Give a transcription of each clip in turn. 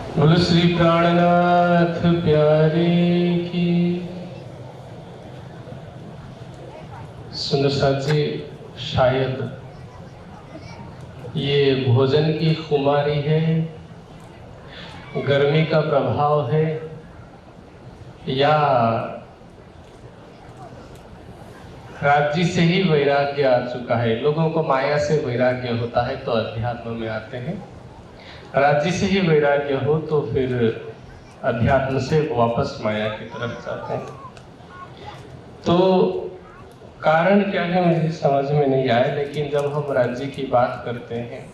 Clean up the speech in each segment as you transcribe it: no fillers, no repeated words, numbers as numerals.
बोलो श्री प्राणनाथ प्यारे की। सुंदर साथ जी, शायद ये भोजन की खुमारी है, गर्मी का प्रभाव है, या राज्य से ही वैराग्य आ चुका है। लोगों को माया से वैराग्य होता है तो अध्यात्म में आते हैं, राज्य से ही वैराग्य हो तो फिर अध्यात्म से वापस माया की तरफ जाते हैं। तो कारण क्या है मुझे समझ में नहीं आया, लेकिन जब हम राज्य की बात करते हैं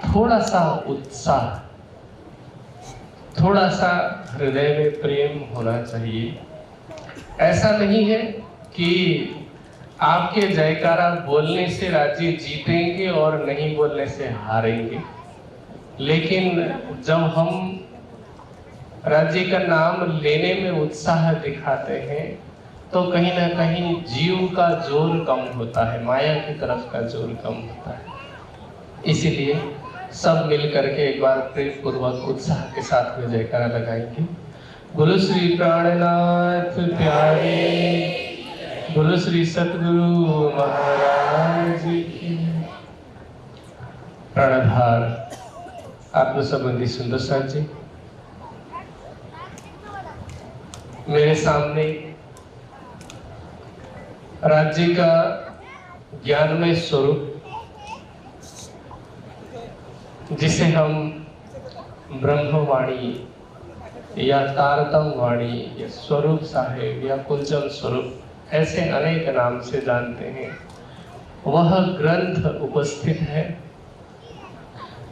थोड़ा सा उत्साह, थोड़ा सा हृदय में प्रेम होना चाहिए। ऐसा नहीं है कि आपके जयकारा बोलने से राज्य जीतेंगे और नहीं बोलने से हारेंगे, लेकिन जब हम राज्य का नाम लेने में उत्साह दिखाते हैं तो कहीं ना कहीं जीव का जोर कम होता है, माया की तरफ का जोर कम होता है। इसीलिए सब मिल करके एक बार प्रेम पूर्वक उत्साह के साथ में जयकारा लगाएंगे। बोलो श्री प्राणनाथ प्यारे, बोलो श्री सतगुरु महाराज की। प्राणाधार आत्म संबंधी सुंदर साथ जी, मेरे सामने राज्य का ज्ञानमय स्वरूप, जिसे हम ब्रह्मवाणी या तारतम वाणी या स्वरूप साहेब या कुलचम स्वरूप ऐसे अनेक नाम से जानते हैं, वह ग्रंथ उपस्थित है।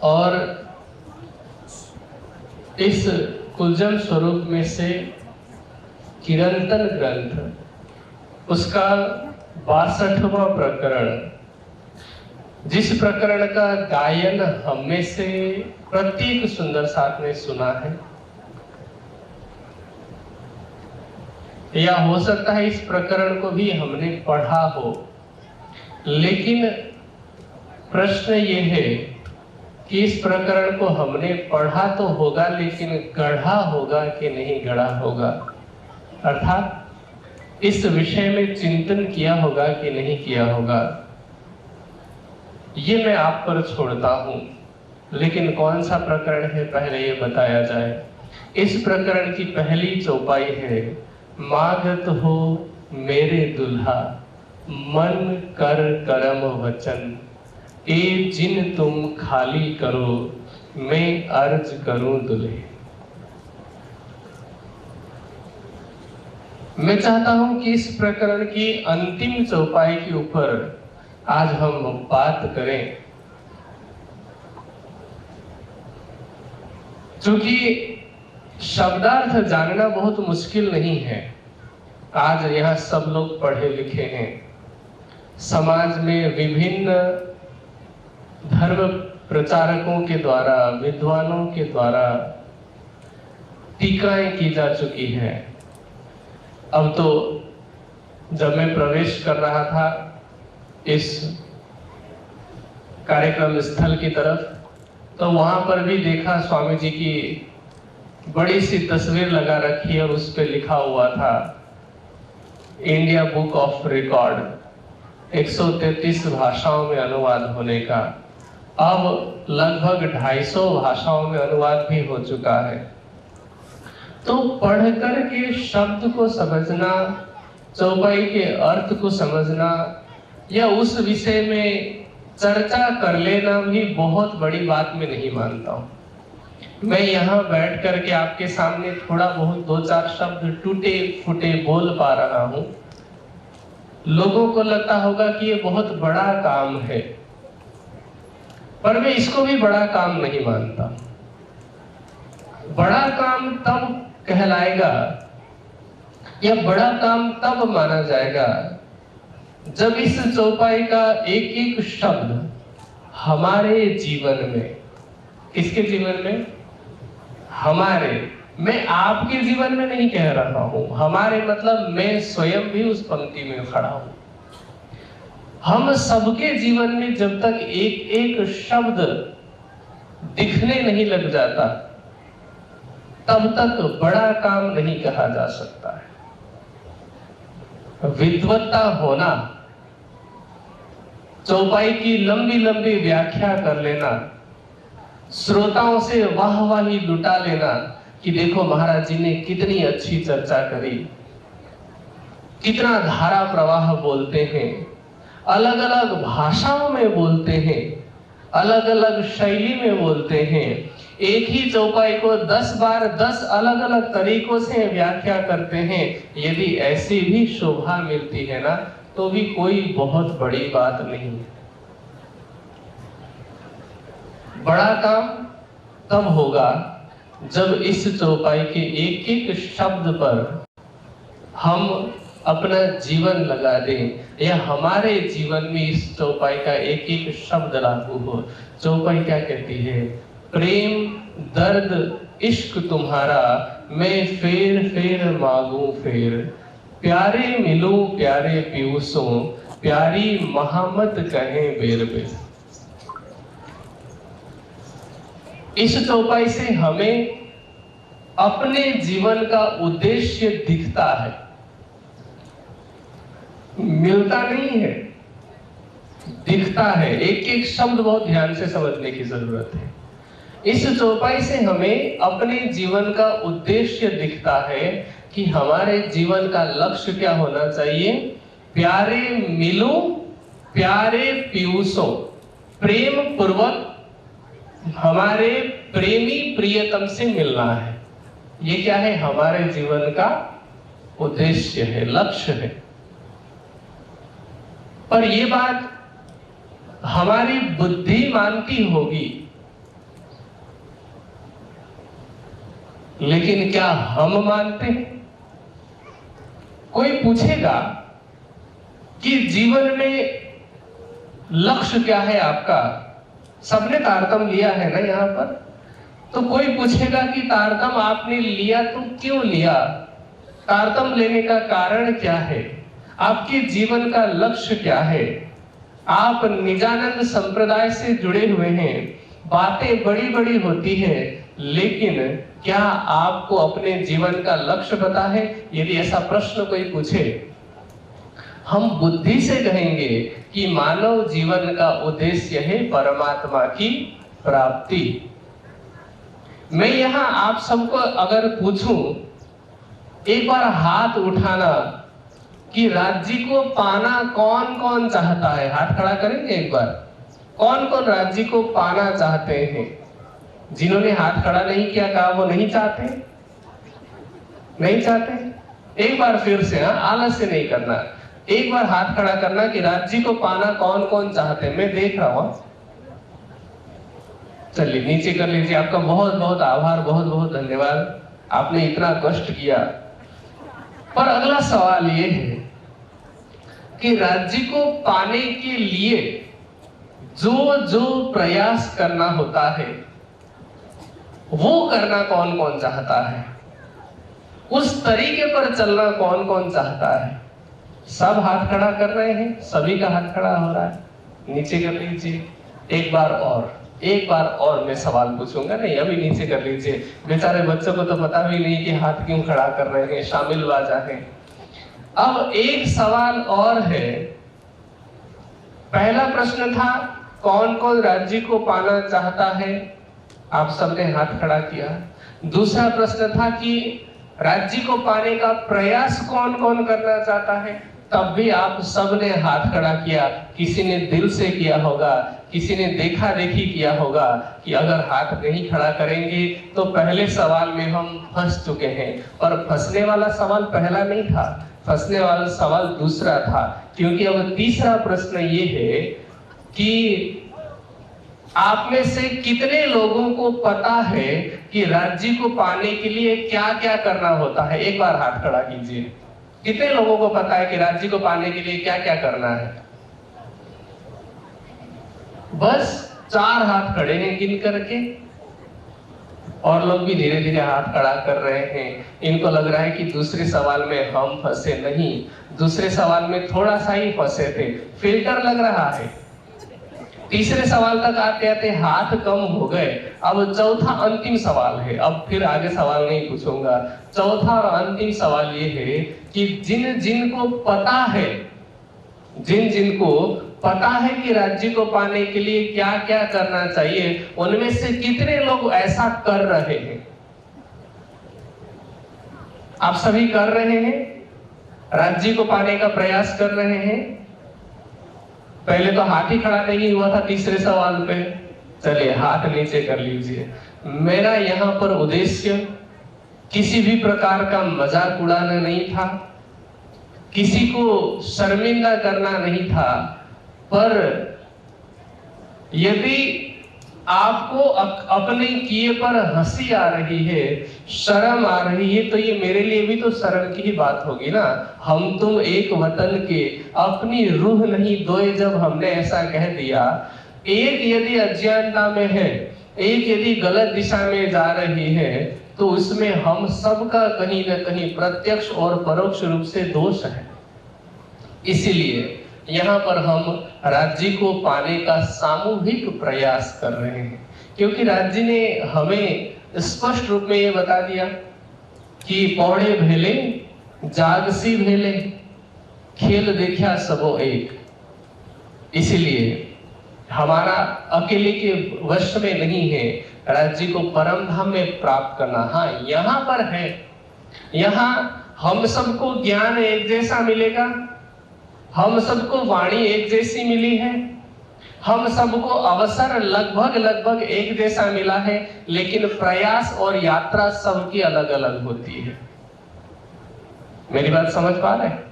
और इस कुलजम स्वरूप में से चिरंतन ग्रंथ, उसका 62वां प्रकरण, जिस प्रकरण का गायन हम में से प्रत्येक सुंदर साथ ने सुना है, या हो सकता है इस प्रकरण को भी हमने पढ़ा हो, लेकिन प्रश्न ये है कि इस प्रकरण को हमने पढ़ा तो होगा, लेकिन गढ़ा होगा कि नहीं गढ़ा होगा, अर्थात इस विषय में चिंतन किया होगा कि नहीं किया होगा, ये मैं आप पर छोड़ता हूं। लेकिन कौन सा प्रकरण है पहले ये बताया जाए। इस प्रकरण की पहली चौपाई है, मागत हो मेरे दुल्हा, मन कर करम वचन, ए जिन तुम खाली करो, मैं अर्ज करूं दुल्हे। मैं चाहता हूं कि इस प्रकरण की अंतिम चौपाई के ऊपर आज हम बात करें, क्योंकि शब्दार्थ जानना बहुत मुश्किल नहीं है। आज यहाँ सब लोग पढ़े लिखे हैं, समाज में विभिन्न धर्म प्रचारकों के द्वारा, विद्वानों के द्वारा टीकाएं की जा चुकी हैं। अब तो जब मैं प्रवेश कर रहा था इस कार्यक्रम स्थल की तरफ, तो वहां पर भी देखा स्वामी जी की बड़ी सी तस्वीर लगा रखी और उस पर लिखा हुआ था इंडिया बुक ऑफ रिकॉर्ड, 133 भाषाओं में अनुवाद होने का। अब लगभग 250 भाषाओं में अनुवाद भी हो चुका है। तो पढ़कर के शब्द को समझना, चौपाई के अर्थ को समझना, या उस विषय में चर्चा कर लेना भी बहुत बड़ी बात मैं नहीं मानता हूं। मैं यहाँ बैठ करके आपके सामने थोड़ा बहुत 2-4 शब्द टूटे फूटे बोल पा रहा हूं। लोगों को लगता होगा कि ये बहुत बड़ा काम है, पर मैं इसको भी बड़ा काम नहीं मानता। बड़ा काम तब कहलाएगा या बड़ा काम तब माना जाएगा जब इस चौपाई का एक एक शब्द हमारे जीवन में, किसके जीवन में? हमारे, मैं आपके जीवन में नहीं कह रहा हूं, हमारे मतलब मैं स्वयं भी उस पंक्ति में खड़ा हूं। हम सबके जीवन में जब तक एक एक शब्द दिखने नहीं लग जाता, तब तक बड़ा काम नहीं कहा जा सकता है। विद्वत्ता होना, चौपाई की लंबी लंबी व्याख्या कर लेना, श्रोताओं से वाहवाही लुटा लेना कि देखो महाराज जी ने कितनी अच्छी चर्चा करी, कितना धारा प्रवाह बोलते हैं, अलग अलग भाषाओं में बोलते हैं, अलग अलग शैली में बोलते हैं, एक ही चौपाई को 10 बार 10 अलग अलग तरीकों से व्याख्या करते हैं। यदि ऐसी भी शोभा मिलती है ना, तो भी कोई बहुत बड़ी बात नहीं है। बड़ा काम तब होगा जब इस चौपाई के एक एक शब्द पर हम अपना जीवन लगा दें, या हमारे जीवन में इस चौपाई का एक एक शब्द लागू हो। चौपाई क्या कहती है? प्रेम दर्द इश्क तुम्हारा मैं फेर फेर मांगू फेर, प्यारे मिलूं प्यारे पीयूसों, प्यारी महामत कहें बेर बेर। इस चौपाई से हमें अपने जीवन का उद्देश्य दिखता है, मिलता नहीं है, दिखता है। एक एक शब्द बहुत ध्यान से समझने की जरूरत है। इस चौपाई से हमें अपने जीवन का उद्देश्य दिखता है कि हमारे जीवन का लक्ष्य क्या होना चाहिए। प्यारे मिलूं प्यारे पीयूसों, प्रेम पूर्वक हमारे प्रेमी प्रियतम से मिलना है। ये क्या है? हमारे जीवन का उद्देश्य है, लक्ष्य है। पर ये बात हमारी बुद्धि मानती होगी, लेकिन क्या हम मानते हैं? कोई पूछेगा कि जीवन में लक्ष्य क्या है आपका? सबने तारतम लिया है ना यहाँ पर, तो कोई पूछेगा कि तारतम आपने लिया तो क्यों लिया? तारतम लेने का कारण क्या है? आपके जीवन का लक्ष्य क्या है? आप निजानंद संप्रदाय से जुड़े हुए हैं, बातें बड़ी बड़ी होती है, लेकिन क्या आपको अपने जीवन का लक्ष्य पता है? यदि ऐसा प्रश्न कोई पूछे, हम बुद्धि से कहेंगे कि मानव जीवन का उद्देश्य है परमात्मा की प्राप्ति। मैं यहां आप सबको अगर पूछूं, एक बार हाथ उठाना कि राज्य को पाना कौन कौन चाहता है? हाथ खड़ा करेंगे एक बार। कौन कौन राज्य को पाना चाहते हैं? जिन्होंने हाथ खड़ा नहीं किया, कहा वो नहीं चाहते? नहीं चाहते? एक बार फिर से, आलस से नहीं करना, एक बार हाथ खड़ा करना कि राज्य को पाना कौन कौन चाहते हैं। मैं देख रहा हूं। चलिए नीचे कर लीजिए। आपका बहुत बहुत आभार, बहुत बहुत धन्यवाद, आपने इतना कष्ट किया। पर अगला सवाल ये है कि राज्य को पाने के लिए जो जो प्रयास करना होता है, वो करना कौन कौन चाहता है? उस तरीके पर चलना कौन कौन चाहता है? सब हाथ खड़ा कर रहे हैं, सभी का हाथ खड़ा हो रहा है। नीचे कर लीजिए। एक बार और मैं सवाल पूछूंगा। नहीं, अभी नीचे कर लीजिए। बेचारे बच्चों को तो पता भी नहीं कि हाथ क्यों खड़ा कर रहे हैं, शामिल बाजा है। अब एक सवाल और है। पहला प्रश्न था कौन कौन राज्य को पाना चाहता है, आप सबने हाथ खड़ा किया। दूसरा प्रश्न था कि राज्य को पाने का प्रयास कौन कौन करना चाहता है, तब भी आप सबने हाथ खड़ा किया। किसी ने दिल से किया होगा, किसी ने देखा देखी किया होगा कि अगर हाथ नहीं खड़ा करेंगे तो पहले सवाल में हम फंस चुके हैं। पर फंसने वाला सवाल पहला नहीं था, फंसने वाला सवाल दूसरा था। क्योंकि अब तीसरा प्रश्न ये है कि आप में से कितने लोगों को पता है कि राज्य को पाने के लिए क्या क्या करना होता है? एक बार हाथ खड़ा कीजिए। कितने लोगों को पता है कि राज्य को पाने के लिए क्या क्या करना है? बस 4 हाथ खड़े हैं गिन करके, और लोग भी धीरे धीरे हाथ खड़ा कर रहे हैं। इनको लग रहा है कि दूसरे सवाल में हम फंसे नहीं, दूसरे सवाल में थोड़ा सा ही फंसे थे, फिल्टर लग रहा है। तीसरे सवाल तक आते आते हाथ कम हो गए। अब चौथा अंतिम सवाल है, अब फिर आगे सवाल नहीं पूछूंगा। चौथा और अंतिम सवाल ये है कि जिन जिनको पता है कि राज्य को पाने के लिए क्या क्या करना चाहिए, उनमें से कितने लोग ऐसा कर रहे हैं? आप सभी कर रहे हैं, राज्य को पाने का प्रयास कर रहे हैं। पहले तो हाथ ही खड़ा नहीं हुआ था तीसरे सवाल पे, चलिए हाथ नीचे कर लीजिए। मेरा यहाँ पर उद्देश्य किसी भी प्रकार का मजाक उड़ाना नहीं था, किसी को शर्मिंदा करना नहीं था, पर यदि आपको अपने किए पर हंसी आ रही है, शर्म आ रही है, तो ये मेरे लिए भी तो शर्म की ही बात होगी ना। हम तुम एक वतन के, अपनी रूह नहीं दोए जब हमने ऐसा कह दिया। एक यदि अज्ञानता में है, एक यदि गलत दिशा में जा रही है, तो उसमें हम सबका कहीं न कहीं प्रत्यक्ष और परोक्ष रूप से दोष है। इसीलिए यहाँ पर हम राज्य को पाने का सामूहिक प्रयास कर रहे हैं, क्योंकि राज्य ने हमें स्पष्ट रूप में ये बता दिया कि पौड़े भेले जागसी भेले, खेल देखा सबो एक। इसलिए हमारा अकेले के वश में नहीं है राज्य को परम धाम में प्राप्त करना। हाँ, यहाँ पर है, यहाँ हम सबको ज्ञान एक जैसा मिलेगा, हम सबको वाणी एक जैसी मिली है, हम सबको अवसर लगभग एक जैसा मिला है, लेकिन प्रयास और यात्रा सबकी अलग अलग होती है। मेरी बात समझ पा रहे हैं?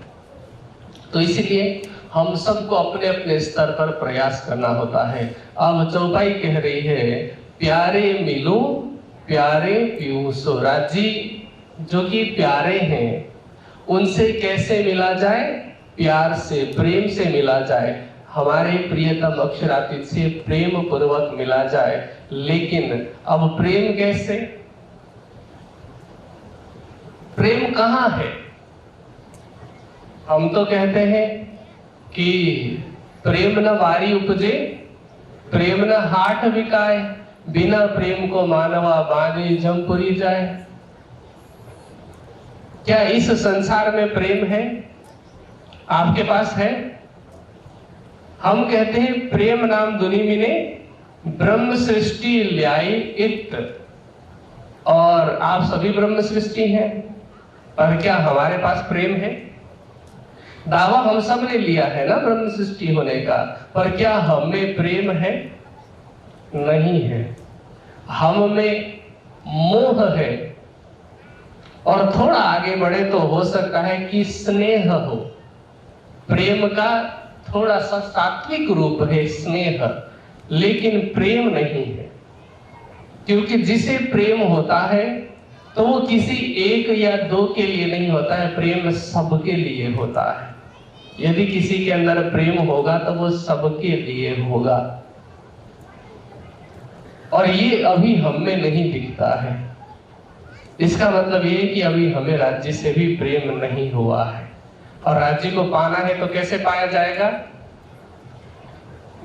तो इसीलिए हम सबको अपने अपने स्तर पर प्रयास करना होता है। अब चौपाई कह रही है, प्यारे मिलो प्यारे पीयूषो। राज्य जो कि प्यारे हैं, उनसे कैसे मिला जाए? प्यार से, प्रेम से मिला जाए। हमारे प्रियतम अक्षरातीत से प्रेम पूर्वक मिला जाए। लेकिन अब प्रेम कैसे? प्रेम कहाँ है? हम तो कहते हैं कि प्रेम न वारी उपजे, प्रेम न हाट बिकाए, बिना प्रेम को मानवा बांधे जमपुरी जाए। क्या इस संसार में प्रेम है? आपके पास है? हम कहते हैं प्रेम नाम दुनि मिने, ब्रह्म सृष्टि ल्याई इत। और आप सभी ब्रह्म सृष्टि हैं, पर क्या हमारे पास प्रेम है? दावा हम सब ने लिया है ना ब्रह्म सृष्टि होने का, पर क्या हम में प्रेम है? नहीं है। हम में मोह है, और थोड़ा आगे बढ़े तो हो सकता है कि स्नेह हो। प्रेम का थोड़ा सा सात्विक रूप है स्नेह, लेकिन प्रेम नहीं है। क्योंकि जिसे प्रेम होता है तो वो किसी एक या दो के लिए नहीं होता है, प्रेम सबके लिए होता है। यदि किसी के अंदर प्रेम होगा तो वो सबके लिए होगा, और ये अभी हम में नहीं दिखता है। इसका मतलब ये कि अभी हमें राज्य से भी प्रेम नहीं हुआ है। और राज्य को पाना है तो कैसे पाया जाएगा?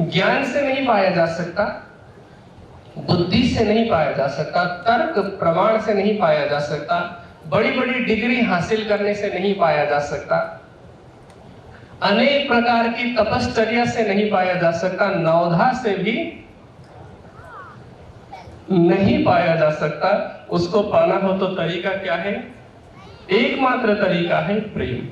ज्ञान से नहीं पाया जा सकता, बुद्धि से नहीं पाया जा सकता, तर्क प्रमाण से नहीं पाया जा सकता, बड़ी बड़ी डिग्री हासिल करने से नहीं पाया जा सकता, अनेक प्रकार की तपश्चर्या से नहीं पाया जा सकता, नवधा से भी नहीं पाया जा सकता। उसको पाना हो तो तरीका क्या है? एकमात्र तरीका है प्रेम।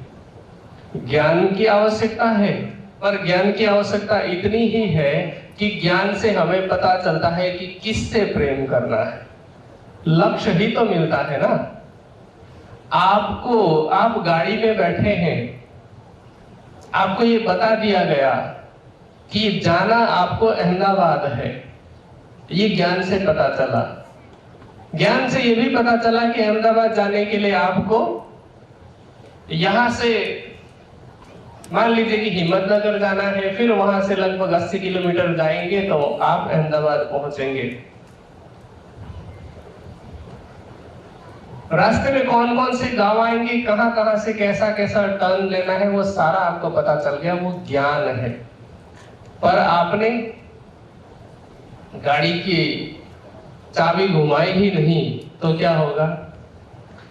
ज्ञान की आवश्यकता है, पर ज्ञान की आवश्यकता इतनी ही है कि ज्ञान से हमें पता चलता है कि किससे प्रेम करना है। लक्ष्य ही तो मिलता है ना। आप गाड़ी में बैठे हैं, आपको ये बता दिया गया कि जाना आपको अहमदाबाद है, ये ज्ञान से पता चला। ज्ञान से ये भी पता चला कि अहमदाबाद जाने के लिए आपको यहां से मान लीजिए कि हिम्मतनगर जाना है, फिर वहां से लगभग 80 किलोमीटर जाएंगे तो आप अहमदाबाद पहुंचेंगे। रास्ते में कौन कौन से गांव आएंगे, कहां कहां से कैसा कैसा टर्न लेना है, वो सारा आपको पता चल गया, वो ज्ञान है। पर आपने गाड़ी की चाबी घुमाई ही नहीं तो क्या होगा?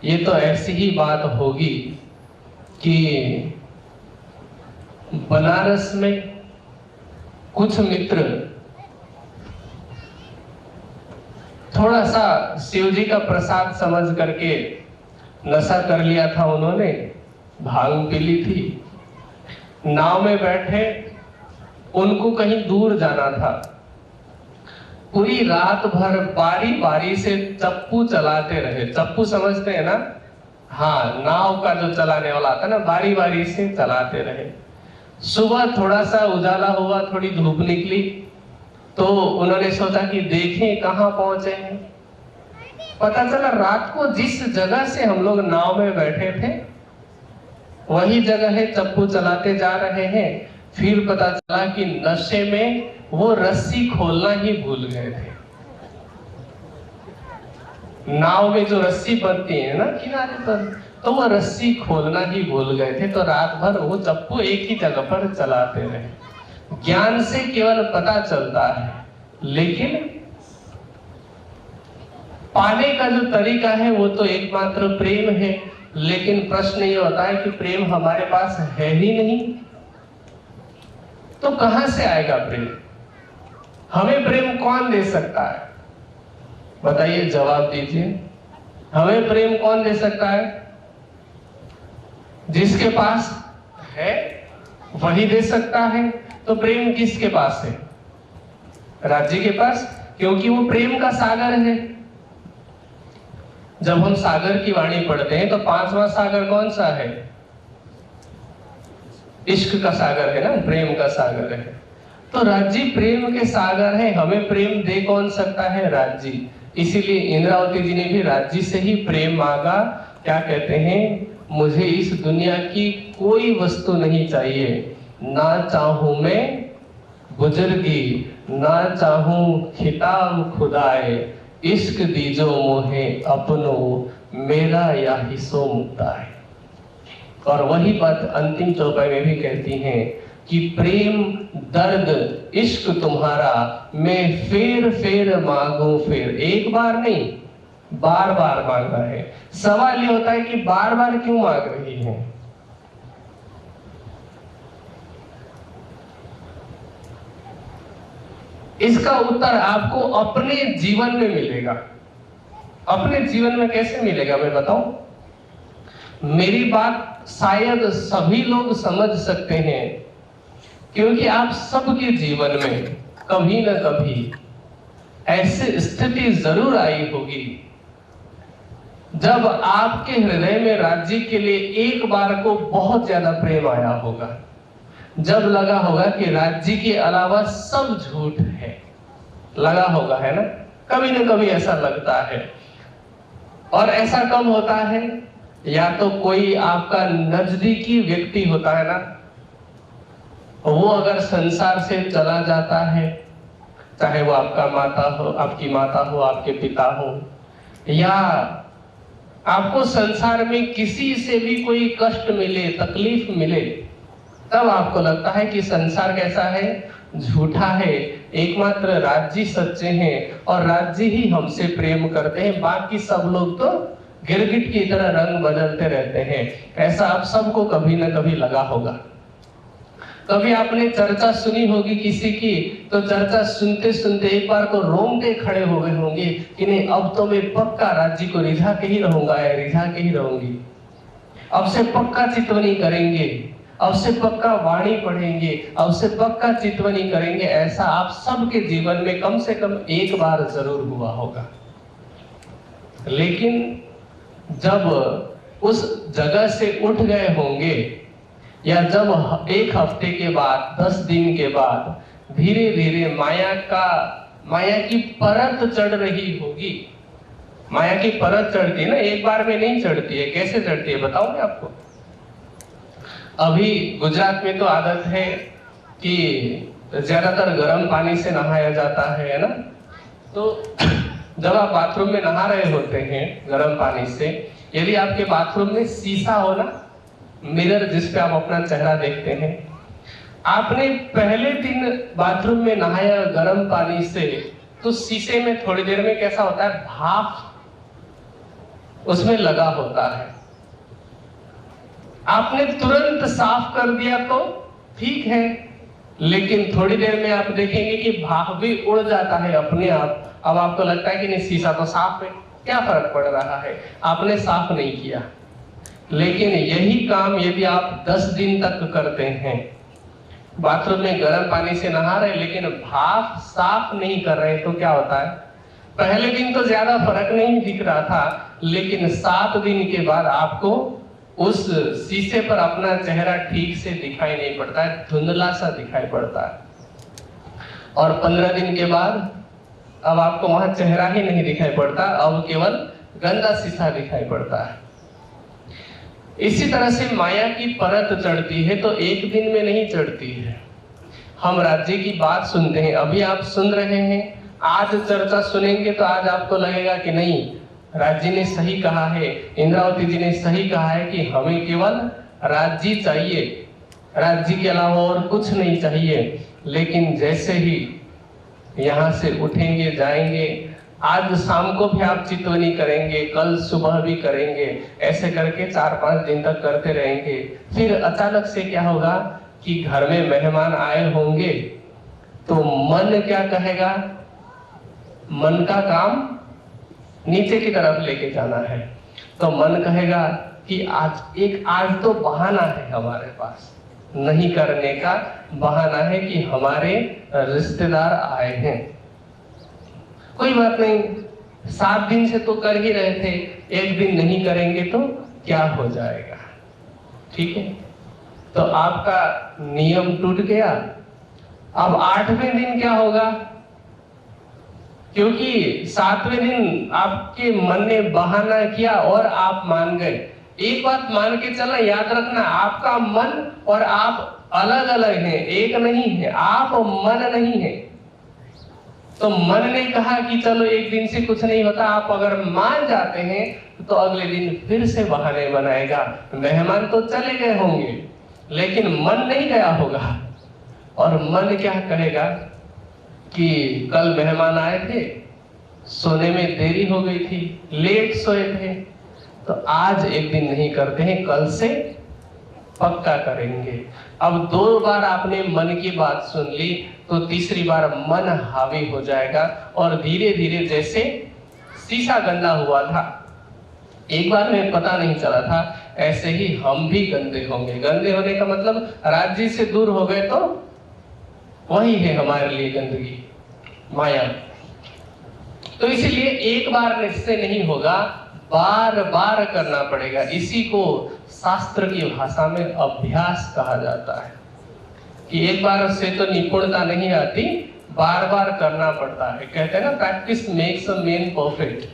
ये तो ऐसी ही बात होगी कि बनारस में कुछ मित्र थोड़ा सा शिव जी का प्रसाद समझ करके नशा कर लिया था, उन्होंने भांग पी ली थी, नाव में बैठे, उनको कहीं दूर जाना था। पूरी रात भर बारी बारी से चप्पू चलाते रहे। चप्पू समझते हैं ना? हाँ, नाव का जो चलाने वाला आता है ना, बारी बारी से चलाते रहे। सुबह थोड़ा सा उजाला हुआ, थोड़ी धूप निकली, तो उन्होंने सोचा कि देखें कहाँ पहुंचे हैं। पता चला रात को जिस जगह से हम लोग नाव में बैठे थे वही जगह है, चप्पू चलाते जा रहे हैं। फिर पता चला कि नशे में वो रस्सी खोलना ही भूल गए थे। नाव में जो रस्सी बनती है ना किनारे पर, तो वो रस्सी खोलना ही भूल गए थे। तो रात भर वो चप्पू एक ही जगह पर चलाते रहे। ज्ञान से केवल पता चलता है, लेकिन पाने का जो तरीका है वो तो एकमात्र प्रेम है। लेकिन प्रश्न ये होता है कि प्रेम हमारे पास है ही नहीं, तो कहां से आएगा प्रेम? हमें प्रेम कौन दे सकता है? बताइए, जवाब दीजिए। हमें प्रेम कौन दे सकता है? जिसके पास है वही दे सकता है। तो प्रेम किसके पास है? राज्य के पास, क्योंकि वो प्रेम का सागर है। जब हम सागर की वाणी पढ़ते हैं तो 5वां सागर कौन सा है? इश्क का सागर है ना, प्रेम का सागर है। तो राज्य प्रेम के सागर है। हमें प्रेम दे कौन सकता है? राज्य। इसीलिए इंद्रावती जी ने भी राज्य से ही प्रेम मांगा। क्या कहते हैं? मुझे इस दुनिया की कोई वस्तु नहीं चाहिए, ना चाहूं मैं बुजुर्गी, ना चाहूं खिताब खुदाए, इश्क दीजो मोहे अपनो, मेरा या हिस्सो मुक्ता है। और वही बात अंतिम चौपाई में भी कहती हैं कि प्रेम दर्द इश्क तुम्हारा, मैं फेर फेर मांगू फेर। एक बार नहीं, बार बार मांगा है। सवाल ये होता है कि बार बार क्यों मांग रही है? इसका उत्तर आपको अपने जीवन में मिलेगा। अपने जीवन में कैसे मिलेगा मैं बताऊं? मेरी बात शायद सभी लोग समझ सकते हैं, क्योंकि आप सबके जीवन में कभी न कभी ऐसी स्थिति जरूर आई होगी जब आपके हृदय में राज्य के लिए एक बार को बहुत ज्यादा प्रेम आया होगा। जब लगा होगा कि राज्य के अलावा सब झूठ है, लगा होगा, है ना? कभी न कभी ऐसा लगता है। और ऐसा कब होता है? या तो कोई आपका नजदीकी व्यक्ति होता है ना, वो अगर संसार से चला जाता है, चाहे वो आपका माता हो, आपकी माता हो, आपके पिता हो, या आपको संसार में किसी से भी कोई कष्ट मिले, तकलीफ मिले, तब आपको लगता है कि संसार कैसा है? झूठा है। एकमात्र राज्य सच्चे हैं और राज्य ही हमसे प्रेम करते हैं। बाकी सब लोग तो गिरगिट की तरह रंग बदलते रहते हैं। ऐसा आप सबको कभी न कभी लगा होगा। कभी आपने चर्चा सुनी होगी किसी की, तो चर्चा सुनते सुनते एक बार को रोंगटे खड़े हो गए होंगे कि नहीं, अब तो मैं पक्का राज्य को रिझा के ही रहूंगा या रिझा के ही रहूंगी। अब से पक्का चितवनी करेंगे, अब से पक्का वाणी पढ़ेंगे, अब से पक्का चितवनी करेंगे। ऐसा आप सबके जीवन में कम से कम एक बार जरूर हुआ होगा। लेकिन जब उस जगह से उठ गए होंगे, या जब एक हफ्ते के बाद, 10 दिन के बाद धीरे धीरे माया की परत चढ़ रही होगी। माया की परत चढ़ती है ना, एक बार में नहीं चढ़ती है। कैसे चढ़ती है बताऊं मैं आपको? अभी गुजरात में तो आदत है कि ज्यादातर गर्म पानी से नहाया जाता है ना? तो जब आप बाथरूम में नहा रहे होते हैं गर्म पानी से, यदि आपके बाथरूम में शीशा हो ना, मिरर जिस पे आप अपना चेहरा देखते हैं, आपने पहले दिन बाथरूम में नहाया गर्म पानी से, तो शीशे में थोड़ी देर में कैसा होता है, भाप उसमें लगा होता है। आपने तुरंत साफ कर दिया तो ठीक है, लेकिन थोड़ी देर में आप देखेंगे कि भाप भी उड़ जाता है अपने आप। अब आपको लगता है कि नहीं, शीशा तो साफ है, क्या फर्क पड़ रहा है, आपने साफ नहीं किया। लेकिन यही काम यदि आप 10 दिन तक करते हैं, बाथरूम में गर्म पानी से नहा रहे लेकिन भाप साफ नहीं कर रहे, तो क्या होता है, पहले दिन तो ज्यादा फर्क नहीं दिख रहा था, लेकिन 7 दिन के बाद आपको उस शीशे पर अपना चेहरा ठीक से दिखाई नहीं पड़ता है, धुंधला सा दिखाई पड़ता है। और 15 दिन के बाद अब आपको वहां चेहरा ही नहीं दिखाई पड़ता, अब केवल गंदा शीशा दिखाई पड़ता है। इसी तरह से माया की परत चढ़ती है तो एक दिन में नहीं चढ़ती है। हम राज्य की बात सुनते हैं, अभी आप सुन रहे हैं, आज चर्चा सुनेंगे तो आज आपको लगेगा कि नहीं, राज्य ने सही कहा है, इंद्रावती जी ने सही कहा है कि हमें केवल राज्य चाहिए, राज्य के अलावा और कुछ नहीं चाहिए। लेकिन जैसे ही यहाँ से उठेंगे जाएंगे, आज शाम को भी आप चितवनी करेंगे, कल सुबह भी करेंगे, ऐसे करके 4-5 दिन तक करते रहेंगे, फिर अचानक से क्या होगा कि घर में मेहमान आए होंगे तो मन क्या कहेगा, मन का काम नीचे की तरफ लेके जाना है, तो मन कहेगा कि आज तो बहाना है हमारे पास, नहीं करने का बहाना है कि हमारे रिश्तेदार आए हैं। कोई बात नहीं, 7 दिन से तो कर ही रहे थे, एक दिन नहीं करेंगे तो क्या हो जाएगा, ठीक है। तो आपका नियम टूट गया। अब 8वें दिन क्या होगा, क्योंकि 7वें दिन आपके मन ने बहाना किया और आप मान गए। एक बात मान के चलना, याद रखना, आपका मन और आप अलग अलग हैं, एक नहीं है, आप मन नहीं है। तो मन ने कहा कि चलो एक दिन से कुछ नहीं होता, आप अगर मान जाते हैं तो अगले दिन फिर से बहाने बनाएगा। मेहमान तो चले गए होंगे लेकिन मन नहीं गया होगा, और मन क्या कहेगा कि कल मेहमान आए थे, सोने में देरी हो गई थी, लेट सोए थे, तो आज एक दिन नहीं करते हैं, कल से पक्का करेंगे। अब 2 बार आपने मन की बात सुन ली तो तीसरी बार मन हावी हो जाएगा, और धीरे धीरे जैसे शीशा गंदा हुआ था, एक बार में पता नहीं चला था, ऐसे ही हम भी गंदे होंगे। गंदे होने का मतलब राज्य से दूर हो गए तो वही है हमारे लिए गंदगी, माया। तो इसलिए एक बार से नहीं होगा, बार बार करना पड़ेगा। इसी को शास्त्र की भाषा में अभ्यास कहा जाता है कि एक बार से तो निपुणता नहीं आती, बार बार करना पड़ता है। कहते हैं ना, practice makes a man perfect.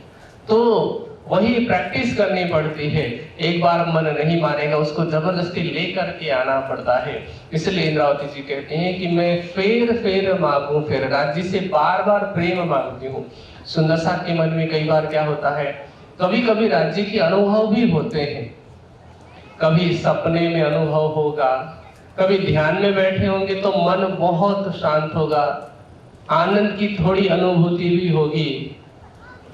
तो वही प्रैक्टिस करनी पड़ती है। एक बार मन नहीं मानेगा, उसको जबरदस्ती लेकर के आना पड़ता है। इसलिए इंद्रावती जी कहते हैं कि मैं फेर फेर मांगू फिर, राज्य से बार बार प्रेम मांगती हूँ। सुंदर साहब के मन में कई बार क्या होता है, कभी कभी राज्य के अनुभव भी होते हैं, कभी सपने में अनुभव होगा, कभी ध्यान में बैठे होंगे तो मन बहुत शांत होगा, आनंद की थोड़ी अनुभूति भी होगी,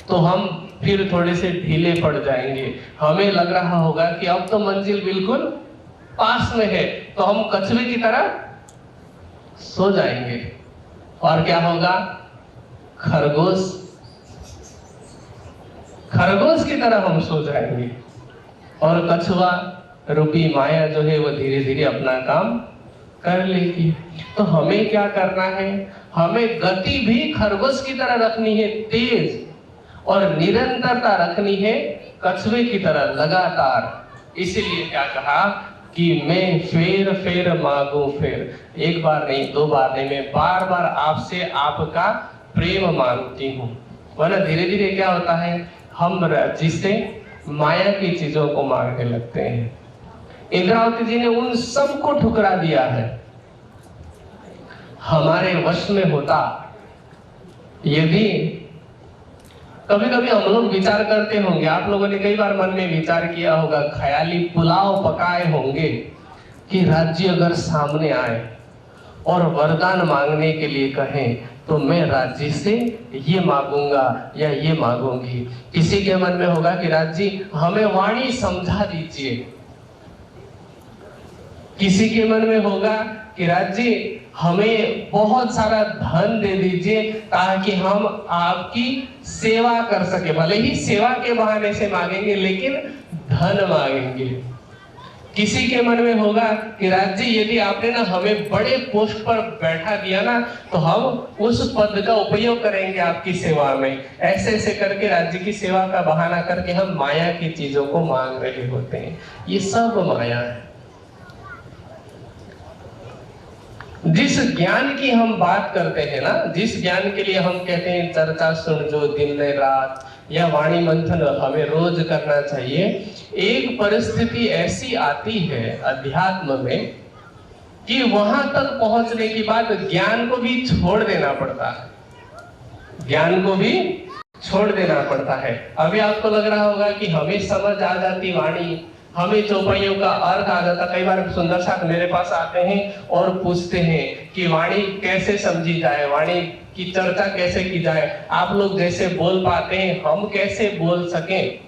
तो हम फिर थोड़े से ढीले पड़ जाएंगे। हमें लग रहा होगा कि अब तो मंजिल बिल्कुल पास में है, तो हम कछुए की तरह सो जाएंगे। और क्या होगा, खरगोश की तरह हम सो जाएंगे, और कछुआ रूपी माया जो है वो धीरे धीरे अपना काम कर लेगी। तो हमें क्या करना है, हमें गति भी खरगोश की तरह रखनी है, तेज, और निरंतरता रखनी है कछुए की तरह लगातार। इसलिए क्या कहा कि मैं फेर फेर मांगू फिर, एक बार नहीं, 2 बार नहीं, मैं बार बार आपसे आपका प्रेम मांगती हूँ। वरना धीरे धीरे क्या होता है, हम जिससे माया की चीजों को मांगने लगते हैं। इंद्रावती जी ने उन सब को ठुकरा दिया है। हमारे वश में होता, यदि कभी कभी हम लोग विचार करते होंगे, आप लोगों ने कई बार मन में विचार किया होगा, ख्याली पुलाव पकाए होंगे कि राज्य अगर सामने आए और वरदान मांगने के लिए कहें तो मैं राज्य से ये मांगूंगा या ये मांगूंगी। किसी के मन में होगा कि राज्य हमें वाणी समझा दीजिए, किसी के मन में होगा कि राज्य हमें बहुत सारा धन दे दीजिए ताकि हम आपकी सेवा कर सके। भले ही सेवा के बहाने से मांगेंगे लेकिन धन मांगेंगे। किसी के मन में होगा कि राज्य यदि आपने ना हमें बड़े पोस्ट पर बैठा दिया ना तो हम उस पद का उपयोग करेंगे आपकी सेवा में। ऐसे ऐसे करके राज्य की सेवा का बहाना करके हम माया की चीजों को मांग रहे होते हैं। ये सब माया है। जिस ज्ञान की हम बात करते हैं ना, जिस ज्ञान के लिए हम कहते हैं चर्चा सुन जो दिन रात या वाणी मंथन हमें रोज करना चाहिए, एक परिस्थिति ऐसी आती है अध्यात्म में कि वहां तक पहुंचने के बाद ज्ञान को भी छोड़ देना पड़ता है। ज्ञान को भी छोड़ देना पड़ता है। अभी आपको लग रहा होगा कि हमें समझ आ जाती वाणी, हमें चौपाइयों का अर्थ आ जाता। कई बार सुंदर साथ मेरे पास आते हैं और पूछते हैं कि वाणी कैसे समझी जाए, वाणी की चर्चा कैसे की जाए। आप लोग जैसे बोल पाते हैं हम कैसे बोल सकें।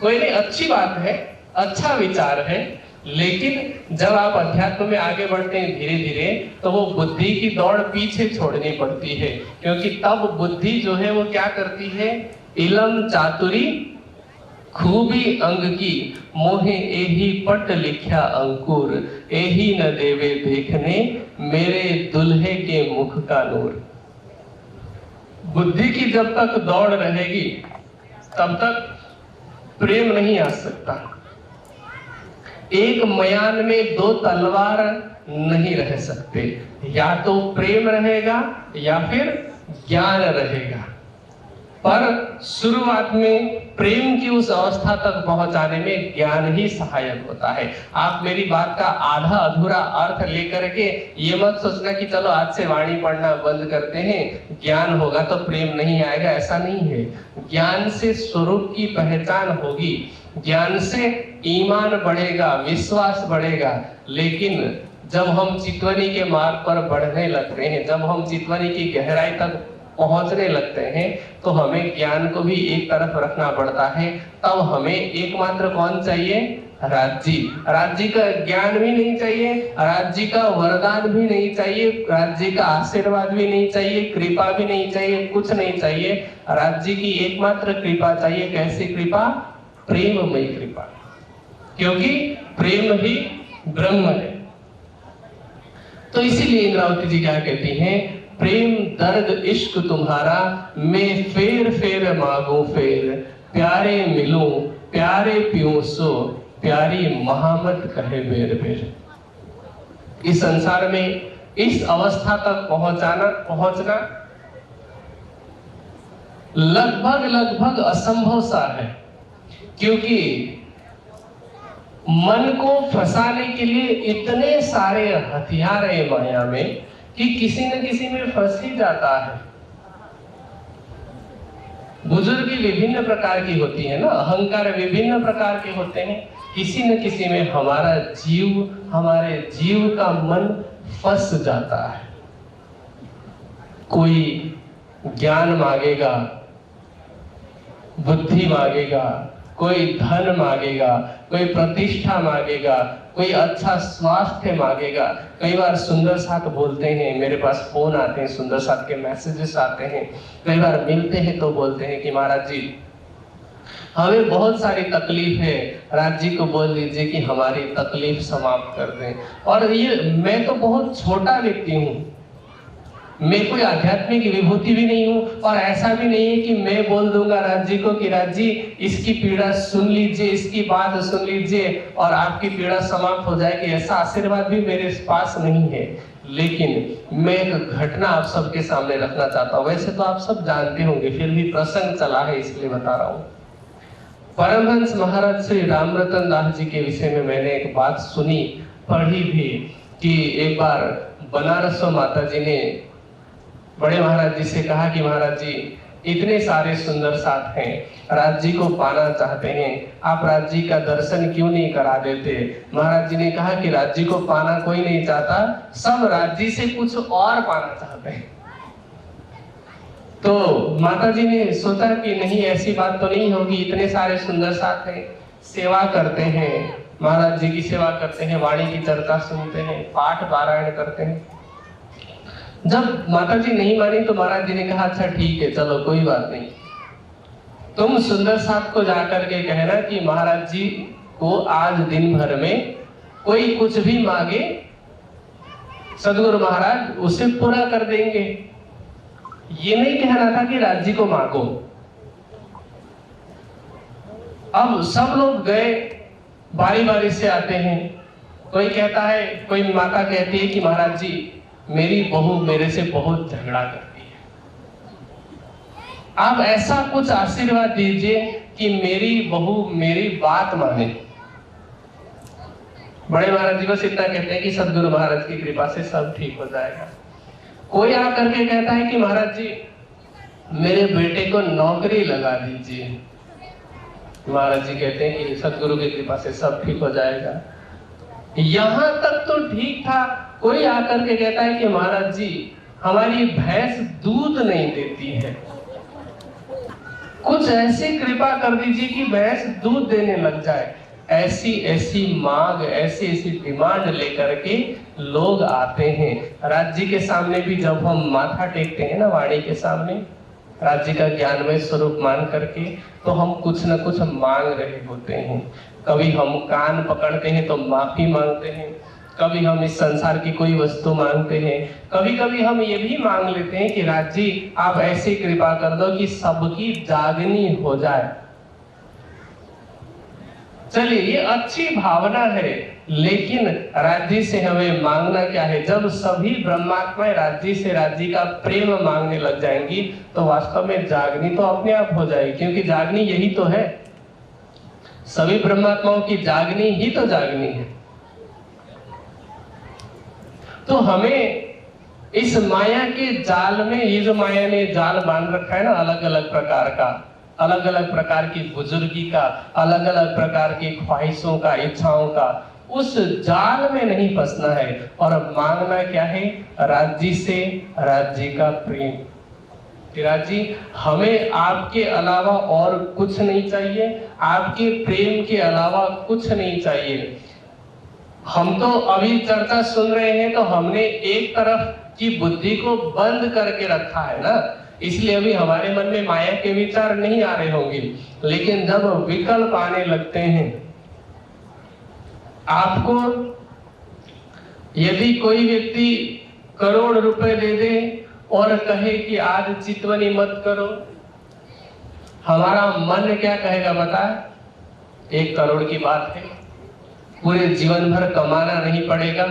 कोई नहीं, अच्छी बात है, अच्छा विचार है, लेकिन जब आप अध्यात्म में आगे बढ़ते हैं धीरे धीरे तो वो बुद्धि की दौड़ पीछे छोड़नी पड़ती है। क्योंकि तब बुद्धि जो है वो क्या करती है, इलम चातुरी खूबी अंग की मोहे एही पट लिख्या अंकुर, एही न देवे देखने मेरे दुल्हे के मुख का नूर। बुद्धि की जब तक दौड़ रहेगी तब तक प्रेम नहीं आ सकता। एक मयान में दो तलवार नहीं रह सकते, या तो प्रेम रहेगा या फिर ज्ञान रहेगा। पर शुरुआत में प्रेम की उस अवस्था तक पहुंचाने में ज्ञान ही सहायक होता है। आप मेरी बात का आधा अधूरा अर्थ लेकर के ये मत सोचना कि चलो आज से वाणी पढ़ना बंद करते हैं, ज्ञान होगा तो प्रेम नहीं आएगा। ऐसा नहीं है। ज्ञान से स्वरूप की पहचान होगी, ज्ञान से ईमान बढ़ेगा, विश्वास बढ़ेगा। लेकिन जब हम चितवनी के मार्ग पर बढ़ने लगते हैं, जब हम चितवनी की गहराई तक पहुंचने लगते हैं तो हमें ज्ञान को भी एक तरफ रखना पड़ता है। तब हमें एकमात्र कौन चाहिए, राज्य। राज्य का ज्ञान भी नहीं चाहिए, राज्य का वरदान भी नहीं चाहिए, राज्य का आशीर्वाद भी नहीं चाहिए, कृपा भी नहीं चाहिए, कुछ नहीं चाहिए। राज्य की एकमात्र कृपा चाहिए। कैसी कृपा, प्रेममयी कृपा, क्योंकि प्रेम ही ब्रह्म है। तो इसीलिए इंद्रावती जी क्या कहती हैं, प्रेम दर्द इश्क तुम्हारा मैं फेर फेर मांगू फेर, प्यारे मिलूं प्यारे पीऊं सो, प्यारी महामत कहे बेर बेर। इस संसार में इस अवस्था तक पहुंचना लगभग असंभव सा है। क्योंकि मन को फंसाने के लिए इतने सारे हथियार है माया में कि किसी न किसी में फंस ही जाता है। बुजुर्गी विभिन्न प्रकार की होती है ना, अहंकार विभिन्न प्रकार के होते हैं। किसी न किसी में हमारे जीव का मन फंस जाता है। कोई ज्ञान मांगेगा, बुद्धि मांगेगा, कोई धन मांगेगा, कोई प्रतिष्ठा मांगेगा, कोई अच्छा स्वास्थ्य मांगेगा। कई बार सुंदर साथ बोलते हैं, मेरे पास फोन आते हैं, सुंदर साथ के मैसेजेस आते हैं। कई बार मिलते हैं तो बोलते हैं कि महाराज जी हमें बहुत सारी तकलीफ है, राज जी को बोल दीजिए कि हमारी तकलीफ समाप्त कर दें। और ये मैं तो बहुत छोटा व्यक्ति हूँ, मैं कोई आध्यात्मिक विभूति भी नहीं हूँ, और ऐसा भी नहीं है कि मैं बोल दूंगा राज जी को कि राज जी इसकी पीड़ा सुन लीजिए, इसकी बात सुन लीजिए और आपकी पीड़ा समाप्त हो जाएगी। ऐसा आशीर्वाद भी मेरे पास नहीं है। लेकिन मैं एक घटना आप सबके सामने रखना चाहता हूँ। वैसे तो आप सब जानते होंगे, फिर भी प्रसंग चला है इसलिए बता रहा हूँ। परमहंस महाराज श्री रामरतन दास जी के विषय में मैंने एक बात सुनी, पढ़ी भी, कि एक बार बनारस माता जी ने बड़े महाराज जी से कहा कि महाराज जी इतने सारे सुंदर साथ हैं, राज जी को पाना चाहते हैं, आप राज जी का दर्शन क्यों नहीं करा देते। महाराज जी ने कहा कि राज जी को पाना कोई नहीं चाहता, सब राज जी से कुछ और पाना चाहते हैं। तो माता जी ने सोचा कि नहीं, ऐसी बात तो नहीं होगी, इतने सारे सुंदर साथ हैं, सेवा करते हैं, महाराज जी की सेवा करते हैं, वाणी की चर्चा सुनते हैं, पाठ पारायण करते हैं। जब माता जी नहीं मानी तो महाराज जी ने कहा अच्छा ठीक है, चलो कोई बात नहीं, तुम सुंदर साथ को जाकर के कहना कि महाराज जी को आज दिन भर में कोई कुछ भी मांगे सदगुरु महाराज उसे पूरा कर देंगे। ये नहीं कहना था कि राज जी को मांगो। अब सब लोग गए, बारी बारी से आते हैं। कोई कहता है, कोई माता कहती है कि महाराज जी मेरी बहू मेरे से बहुत झगड़ा करती है, आप ऐसा कुछ आशीर्वाद दीजिए कि मेरी बहू मेरी बात माने। बड़े महाराज जी बस इतना कहते हैं कि सदगुरु महाराज की कृपा से सब ठीक हो जाएगा। कोई आकर के कहता है कि महाराज जी मेरे बेटे को नौकरी लगा दीजिए। महाराज जी कहते हैं कि सदगुरु की कृपा से सब ठीक हो जाएगा। यहां तक तो ठीक था। कोई आकर के कहता है कि महाराज जी हमारी भैंस दूध नहीं देती है, कुछ ऐसी कृपा कर दीजिए कि भैंस दूध देने लग जाए। ऐसी ऐसी मांग, ऐसी ऐसी डिमांड लेकर के लोग आते हैं। राज जी के सामने भी जब हम माथा टेकते हैं ना, वाणी के सामने राज जी का ज्ञानमय स्वरूप मान करके, तो हम कुछ न कुछ मांग रहे होते हैं। कभी हम कान पकड़ते हैं तो माफी मांगते हैं, कभी हम इस संसार की कोई वस्तु मांगते हैं, कभी कभी हम ये भी मांग लेते हैं कि राज जी आप ऐसी कृपा कर दो कि सबकी जागनी हो जाए। चलिए ये अच्छी भावना है, लेकिन राज्य से हमें मांगना क्या है? जब सभी ब्रह्मात्माएं राज्य से राज्य का प्रेम मांगने लग जाएंगी तो वास्तव में जागनी तो अपने आप हो जाएगी, क्योंकि जागनी यही तो है। सभी ब्रह्मात्माओं की जागनी ही तो जागनी है। तो हमें इस माया के जाल में, ये जो माया ने जाल बांध रखा है ना, अलग अलग प्रकार का, अलग अलग प्रकार की बुजुर्गी का, अलग अलग प्रकार की ख्वाहिशों का, इच्छाओं का, उस जाल में नहीं फंसना है। और मांगना क्या है? राज्य से राज्य का प्रेम। राज्य हमें आपके अलावा और कुछ नहीं चाहिए, आपके प्रेम के अलावा कुछ नहीं चाहिए। हम तो अभी चर्चा सुन रहे हैं तो हमने एक तरफ की बुद्धि को बंद करके रखा है ना, इसलिए अभी हमारे मन में माया के विचार नहीं आ रहे होंगे। लेकिन जब विकल्प आने लगते हैं, आपको यदि कोई व्यक्ति करोड़ रुपए दे दे और कहे कि आज चितवनी मत करो, हमारा मन क्या कहेगा बता? 1 करोड़ की बात है, पूरे जीवन भर कमाना नहीं पड़ेगा।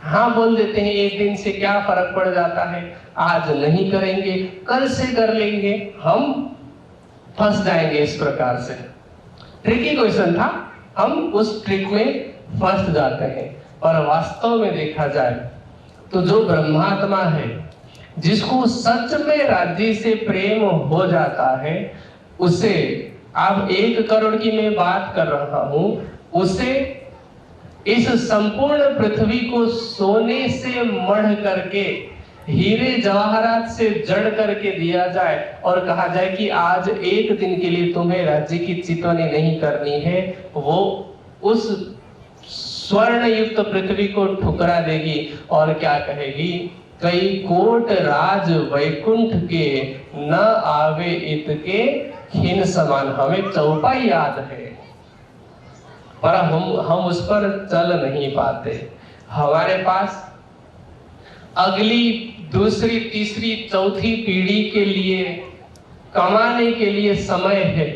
हाँ बोल देते हैं, एक दिन से क्या फर्क पड़ जाता है, आज नहीं करेंगे कल से कर लेंगे। हम फंस जाएंगे इस प्रकार से। ट्रिकी क्वेश्चन था, हम उस ट्रिक में फंस जाते हैं। और वास्तव में देखा जाए तो जो ब्रह्मात्मा है, जिसको सच में राज्य से प्रेम हो जाता है, उसे, अब 1 करोड़ की मैं बात कर रहा हूं, उसे इस संपूर्ण पृथ्वी को सोने से मढ़ करके, हीरे जवाहरात से जड़ करके दिया जाए और कहा जाए कि आज एक दिन के लिए तुम्हें राज्य की चितवनी नहीं करनी है, वो उस स्वर्ण युक्त पृथ्वी को ठुकरा देगी और क्या कहेगी? कई कोट राज वैकुंठ के न आवे इतके खिन समान। हमें चौपाई याद है पर हम उस पर चल नहीं पाते। हमारे पास अगली दूसरी तीसरी चौथी पीढ़ी के लिए कमाने के लिए समय है।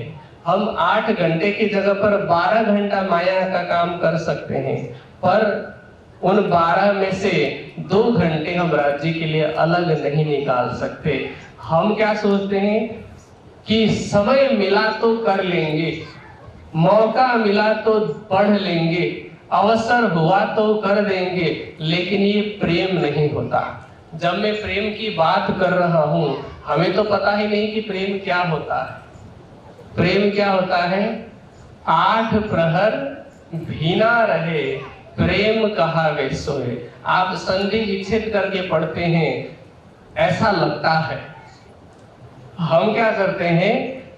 हम 8 घंटे की जगह पर 12 घंटा माया का काम कर सकते हैं, पर उन 12 में से 2 घंटे हम राज्य के लिए अलग नहीं निकाल सकते। हम क्या सोचते हैं कि समय मिला तो कर लेंगे, मौका मिला तो पढ़ लेंगे, अवसर हुआ तो कर देंगे, लेकिन ये प्रेम नहीं होता। जब मैं प्रेम की बात कर रहा हूं, हमें तो पता ही नहीं कि प्रेम क्या होता है। प्रेम क्या होता है? 8 प्रहर भीना रहे प्रेम कहा वे सोए। आप संधि विच्छेद करके पढ़ते हैं, ऐसा लगता है। हम क्या करते हैं,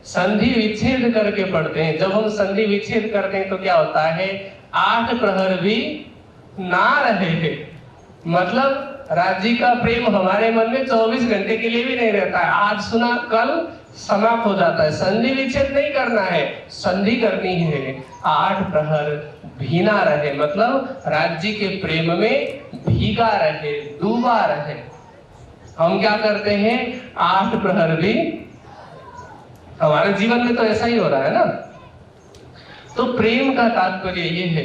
संधि विच्छेद करके पढ़ते हैं। जब हम संधि विच्छेद करते हैं तो क्या होता है, 8 प्रहर भी ना रहे, मतलब राज्य का प्रेम हमारे मन में 24 घंटे के लिए भी नहीं रहता है। आज सुना कल समाप्त हो जाता है। संधि विच्छेद नहीं करना है, संधि करनी है। 8 प्रहर भीना रहे, मतलब राज्य के प्रेम में भीगा रहे, डूबा रहे। हम क्या करते हैं, 8 प्रहर भी, हमारे जीवन में तो ऐसा ही हो रहा है ना। तो प्रेम का तात्पर्य ये है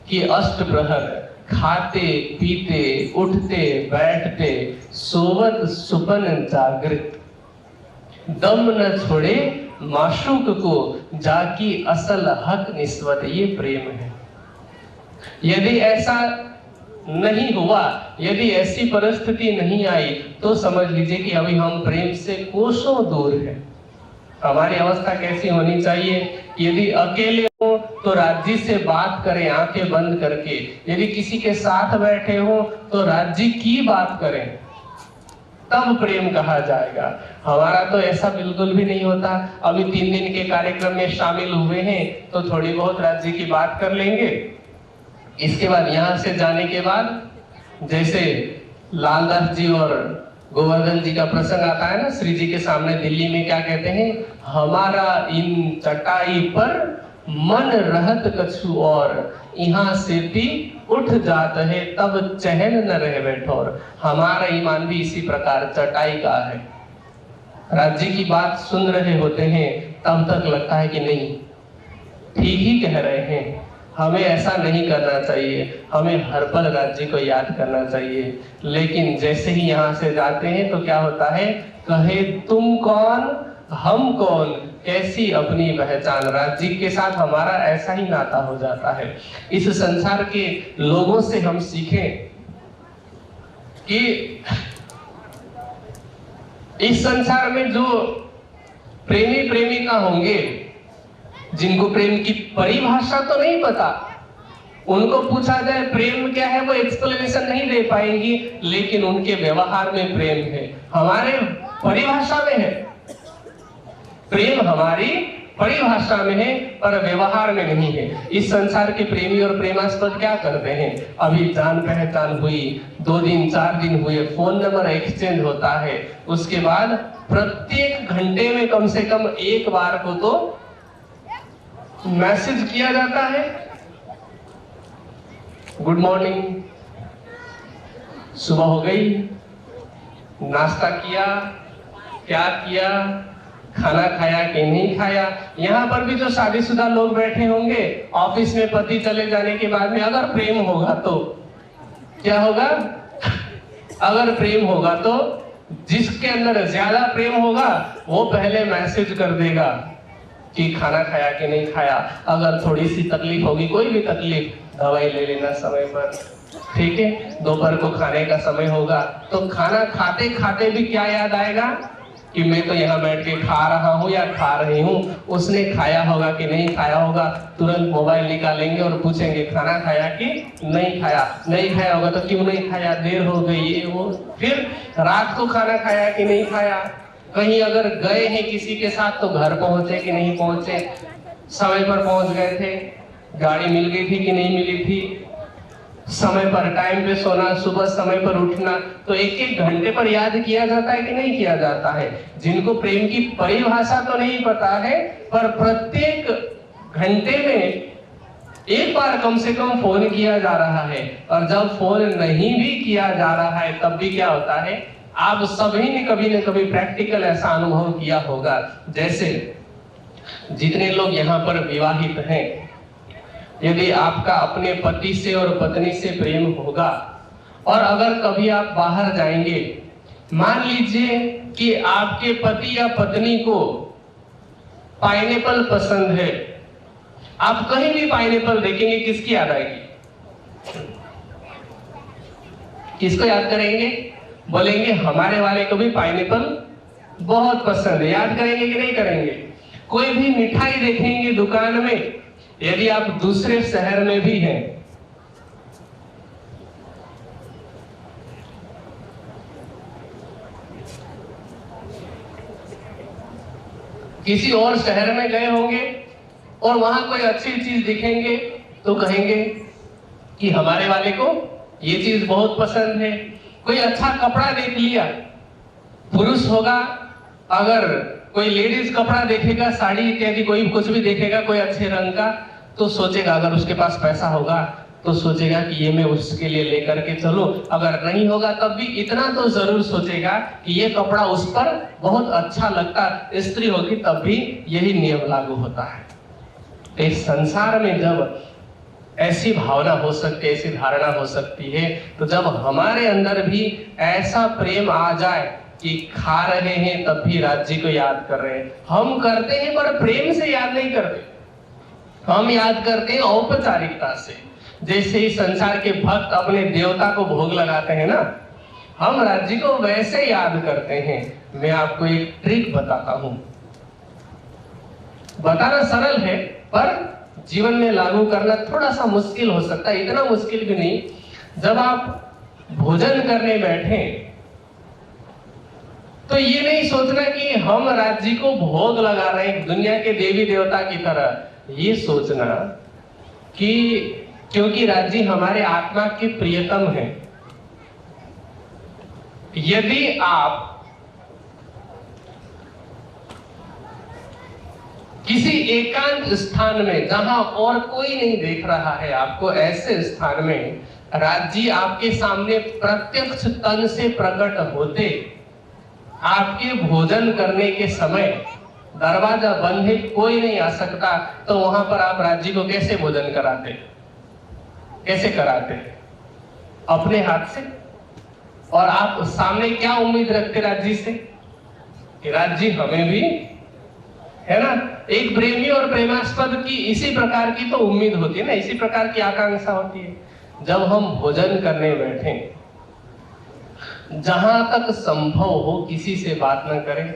कि अष्ट प्रहर खाते पीते उठते बैठते सोवत सुपन जागृत, दम न छोड़े माशूक को जाकी असल हक निस्बत, ये प्रेम है। यदि ऐसा नहीं हुआ, यदि ऐसी परिस्थिति नहीं आई, तो समझ लीजिए कि अभी हम प्रेम से कोसों दूर हैं। हमारी अवस्था कैसी होनी चाहिए, यदि अकेले हो तो राज्य से बात करें आंखें बंद करके, यदि किसी के साथ बैठे हो तो राज्य की बात करें, तब प्रेम कहा जाएगा। हमारा तो ऐसा बिल्कुल भी नहीं होता। अभी 3 दिन के कार्यक्रम में शामिल हुए हैं तो थोड़ी बहुत राज्य की बात कर लेंगे। इसके बाद यहाँ से जाने के बाद जैसे लालदास जी और गोवर्धन जी का प्रसंग आता है ना, श्री जी के सामने दिल्ली में क्या कहते हैं, हमारा इन चटाई पर मन रहत कछु और, यहाँ से भी उठ जात है तब चहन न रहे बैठोर। हमारा ईमान भी इसी प्रकार चटाई का है। राज्य की बात सुन रहे होते हैं तब तक लगता है कि नहीं, ठीक ही कह रहे हैं, हमें ऐसा नहीं करना चाहिए, हमें हर पल राज्य को याद करना चाहिए। लेकिन जैसे ही यहाँ से जाते हैं तो क्या होता है, कहे तुम कौन हम कौन, कैसी अपनी पहचान। राज्य के साथ हमारा ऐसा ही नाता हो जाता है। इस संसार के लोगों से हम सीखें कि इस संसार में जो प्रेमी प्रेमिका होंगे, जिनको प्रेम की परिभाषा तो नहीं पता, उनको पूछा जाए प्रेम क्या है, वो एक्सप्लेनेशन नहीं दे पाएंगी, लेकिन उनके व्यवहार में प्रेम है। हमारे परिभाषा में है प्रेम, हमारी परिभाषा में है पर व्यवहार में नहीं है। इस संसार के प्रेमी और प्रेमास्पद क्या करते हैं, अभी जान पहचान हुई, 2 दिन 4 दिन हुए, फोन नंबर एक्सचेंज होता है, उसके बाद प्रत्येक घंटे में कम से कम एक बार को तो मैसेज किया जाता है, गुड मॉर्निंग, सुबह हो गई, नाश्ता किया, क्या किया, खाना खाया कि नहीं खाया। यहाँ पर भी जो शादीशुदा लोग बैठे होंगे, ऑफिस में पति चले जाने के बाद में अगर प्रेम होगा तो क्या होगा, अगर प्रेम होगा तो जिसके अंदर ज्यादा प्रेम होगा वो पहले मैसेज कर देगा कि खाना खाया कि नहीं खाया। अगर थोड़ी सी तकलीफ होगी, कोई भी तकलीफ, दवाई ले लेना समय पर, ठीक है। दोपहर को खाने का समय होगा तो खाना खाते खाते भी क्या याद आएगा कि मैं तो यहाँ बैठ के खा रहा हूँ या खा रही हूँ, उसने खाया होगा कि नहीं खाया होगा। तुरंत मोबाइल निकालेंगे और पूछेंगे खाना खाया कि नहीं खाया। नहीं खाया होगा तो क्यों नहीं खाया, देर हो गई, ये वो। फिर रात को खाना खाया कि नहीं खाया, कहीं अगर गए हैं किसी के साथ तो घर पहुंचे कि नहीं पहुंचे, समय पर पहुंच गए थे, गाड़ी मिल गई थी कि नहीं मिली थी, समय पर टाइम पे सोना, सुबह समय पर उठना, तो एक एक घंटे पर याद किया जाता है कि नहीं किया जाता है। जिनको प्रेम की परिभाषा तो नहीं पता है, पर प्रत्येक घंटे में एक बार कम से कम फोन किया जा रहा है। और जब फोन नहीं भी किया जा रहा है तब भी क्या होता है, आप सभी ने कभी न कभी प्रैक्टिकल ऐसा अनुभव किया होगा। जैसे जितने लोग यहाँ पर विवाहित हैं, यदि आपका अपने पति से और पत्नी से प्रेम होगा और अगर कभी आप बाहर जाएंगे, मान लीजिए कि आपके पति या पत्नी को पाइनएप्पल पसंद है, आप कहीं भी पाइनएप्पल देखेंगे किसकी याद आएगी, किसको याद करेंगे, बोलेंगे हमारे वाले को भी पाइनएप्पल बहुत पसंद है। याद करेंगे कि नहीं करेंगे। कोई भी मिठाई देखेंगे दुकान में, यदि आप दूसरे शहर में भी हैं, किसी और शहर में गए होंगे और वहां कोई अच्छी चीज दिखेंगे तो कहेंगे कि हमारे वाले को ये चीज बहुत पसंद है। कोई अच्छा कपड़ा देख लिया, पुरुष होगा, अगर कोई लेडीज कपड़ा देखेगा, साड़ी इत्यादि कोई कुछ भी देखेगा कोई अच्छे रंग का, तो सोचेगा, अगर उसके पास पैसा होगा तो सोचेगा कि ये मैं उसके लिए लेकर के चलूं। अगर नहीं होगा तब भी इतना तो जरूर सोचेगा कि ये कपड़ा उस पर बहुत अच्छा लगता। स्त्री होगी तब भी यही नियम लागू होता है। इस संसार में जब ऐसी भावना हो सकती है, ऐसी धारणा हो सकती है, तो जब हमारे अंदर भी ऐसा प्रेम आ जाए कि खा रहे हैं तब भी राज्य को याद कर रहे हैं, हम करते हैं पर प्रेम से याद नहीं करते, हम याद करते हैं औपचारिकता से। जैसे ही संसार के भक्त अपने देवता को भोग लगाते हैं ना, हम राज्य को वैसे याद करते हैं। मैं आपको एक ट्रिक बताता हूं, बताना सरल है पर जीवन में लागू करना थोड़ा सा मुश्किल हो सकता है, इतना मुश्किल भी नहीं। जब आप भोजन करने बैठे तो ये नहीं सोचना कि हम राज्य को भोग लगा रहे हैं दुनिया के देवी देवता की तरह। ये सोचना कि क्योंकि राज्य हमारे आत्मा के प्रियतम है, यदि आप किसी एकांत स्थान में जहां और कोई नहीं देख रहा है आपको, ऐसे स्थान में राज्य आपके सामने प्रत्यक्ष तन से प्रकट होते, आपके भोजन करने के समय दरवाजा बंद है, कोई नहीं आ सकता, तो वहां पर आप राज्य को कैसे भोजन कराते, कैसे कराते? अपने हाथ से। और आप सामने क्या उम्मीद रखते राज्य से कि राज्य हमें भी, है ना, एक प्रेमी और प्रेमास्पद की इसी प्रकार की तो उम्मीद होती है ना, इसी प्रकार की आकांक्षा होती है। जब हम भोजन करने बैठे, जहां तक संभव हो किसी से बात न करें,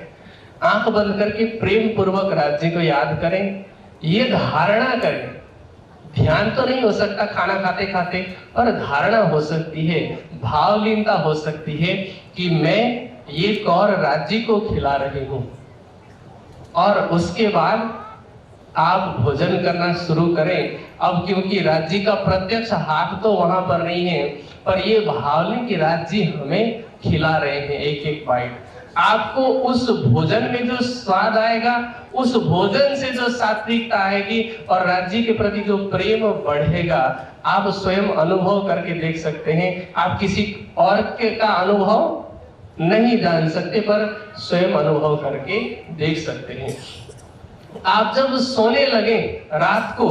आंख बंद करके प्रेम पूर्वक राज्य को याद करें, ये धारणा करें। ध्यान तो नहीं हो सकता खाना खाते खाते, पर धारणा हो सकती है, भावलीनता हो सकती है कि मैं ये कौर राज्य को खिला रही हूं। और उसके बाद आप भोजन करना शुरू करें। अब क्योंकि राज्य का प्रत्यक्ष हाथ तो वहां पर नहीं है, पर ये भाव लें कि राज्य हमें खिला रहे हैं एक एक बाइट। आपको उस भोजन में जो स्वाद आएगा, उस भोजन से जो सात्विकता आएगी और राज्य के प्रति जो प्रेम बढ़ेगा, आप स्वयं अनुभव करके देख सकते हैं। आप किसी और के का अनुभव नहीं जान सकते, पर स्वयं अनुभव करके देख सकते हैं। आप जब सोने लगे रात को,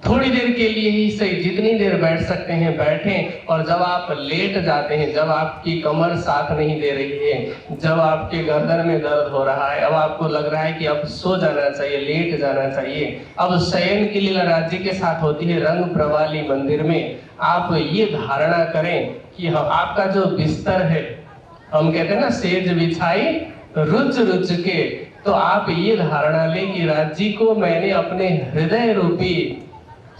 थोड़ी देर के लिए ही सही, जितनी देर बैठ सकते हैं बैठें। और जब आप लेट जाते हैं, जब आपकी कमर साथ नहीं दे रही है, जब आपके गर्दन में दर्द हो रहा है, अब आपको लग रहा है कि अब सो जाना चाहिए, लेट जाना चाहिए, अब शयन की लीला राज्य के साथ होती है रंग प्रवाली मंदिर में। आप ये धारणा करें कि आपका जो बिस्तर है, हम कहते हैं ना सेज बिछाई रुच रुच के, तो आप ये धारणा लें कि राज्य को मैंने अपने हृदय रूपी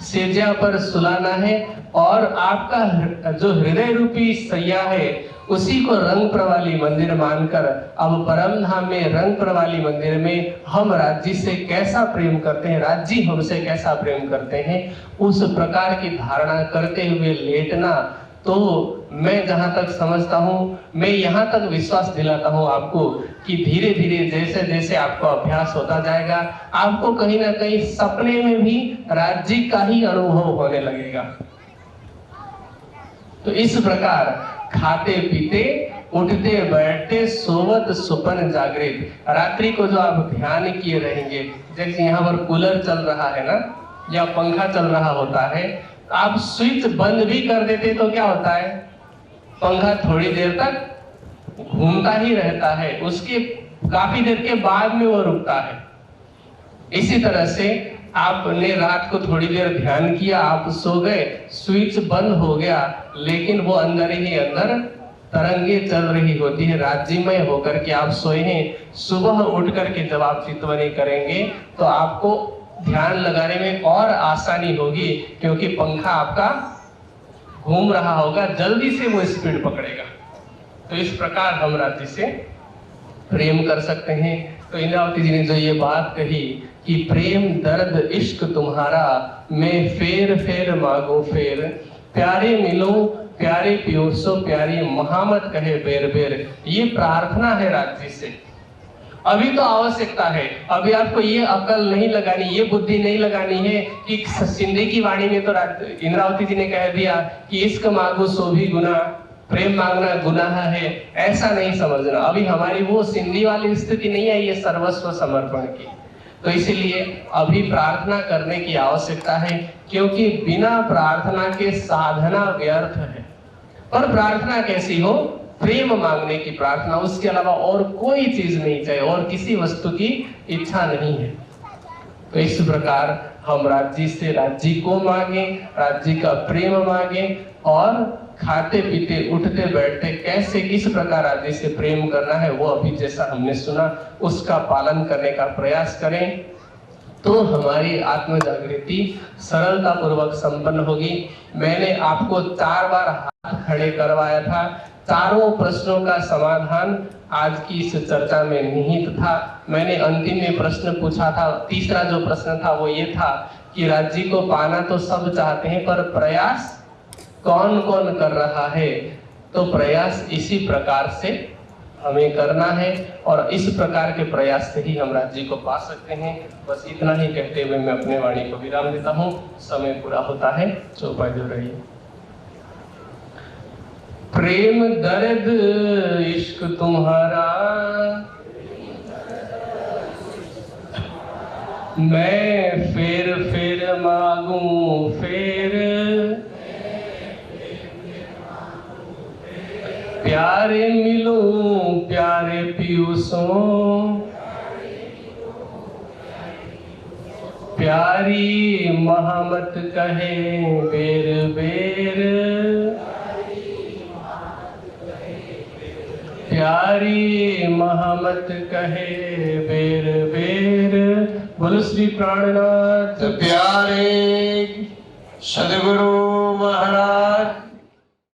सेजा पर सुलाना है, और आपका जो हृदय रूपी सैया है उसी को रंग प्रवाली मंदिर मानकर अब परम धाम में रंग प्रवाली मंदिर में हम राज्य से कैसा प्रेम करते हैं, राज्य हमसे कैसा प्रेम करते हैं, उस प्रकार की धारणा करते हुए लेटना। तो मैं जहां तक समझता हूं, मैं यहां तक विश्वास दिलाता हूं आपको कि धीरे धीरे जैसे जैसे आपको अभ्यास होता जाएगा, आपको कहीं ना कहीं सपने में भी राज्य का ही अनुभव होने लगेगा। तो इस प्रकार खाते पीते, उठते बैठते, सोवत सुपन जागृत, रात्रि को जो आप ध्यान किए रहेंगे, जैसे यहाँ पर कूलर चल रहा है ना, या पंखा चल रहा होता है, आप स्विच बंद भी कर देते तो क्या होता है, पंखा थोड़ी देर तक घूमता ही रहता है, उसके काफी देर के बाद में वो रुकता है। इसी तरह से आपने रात को थोड़ी देर ध्यान किया, आप सो गए, स्विच बंद हो गया, लेकिन वो अंदर ही अंदर तरंगे चल रही होती है, राज्यमय होकर के आप सोए हैं। सुबह उठ करके जब आप चितवनी करेंगे तो आपको ध्यान लगाने में और आसानी होगी, क्योंकि पंखा आपका घूम रहा होगा, जल्दी से वो स्पीड पकड़ेगा। तो इस प्रकार हम राज्य से प्रेम कर सकते हैं। तो इंद्रावती जी ने जो ये बात कही कि प्रेम दर्द इश्क तुम्हारा, मैं फेर फेर मांगू फेर, प्यारे मिलो प्यारे पियोसो प्यारी, महामत कहे बेर बेर, ये प्रार्थना है राज्य से। अभी तो आवश्यकता है, अभी आपको ये अकल नहीं लगानी, ये बुद्धि नहीं लगानी है कि सिंधी की वाणी में तो इंद्रावती जी ने कह दिया कि इश्क मांगो सो भी गुनाह, प्रेम मांगना गुनाह है, ऐसा नहीं समझना। अभी हमारी वो सिंधी वाली स्थिति नहीं आई है सर्वस्व समर्पण की। तो इसीलिए अभी प्रार्थना करने की आवश्यकता है, क्योंकि बिना प्रार्थना के साधना व्यर्थ है। और प्रार्थना कैसी हो? प्रेम मांगने की प्रार्थना, उसके अलावा और कोई चीज नहीं चाहिए, और किसी वस्तु की इच्छा नहीं है। तो इस प्रकार हम राज्य से राज्य को मांगे, राज्य का प्रेम मांगे, और खाते पीते उठते बैठते कैसे किस प्रकार राज्य से प्रेम करना है वो अभी जैसा हमने सुना उसका पालन करने का प्रयास करें, तो हमारी आत्म जागृति सरलता पूर्वक संपन्न होगी। मैंने आपको 4 बार हाथ खड़े करवाया था, चारों प्रश्नों का समाधान आज की इस चर्चा में निहित था। मैंने अंतिम में प्रश्न पूछा था, तीसरा जो प्रश्न था वो ये था कि राज्य को पाना तो सब चाहते हैं, पर प्रयास कौन कौन कर रहा है? तो प्रयास इसी प्रकार से हमें करना है, और इस प्रकार के प्रयास से ही हम राज्य को पा सकते हैं। बस इतना ही कहते हुए मैं अपने वाणी को विराम देता हूँ। समय पूरा होता है, चौपाई रहिए। प्रेम दर्द इश्क तुम्हारा, मैं फेर फेर मांगू फेर, प्यारे मिलो प्यारे पियूसों, प्यारी महामत कहे बेर बेर, प्यारी महामत कहे बेर बेर। बोलो श्री प्राणनाथ प्यारे सदगुरु महाराज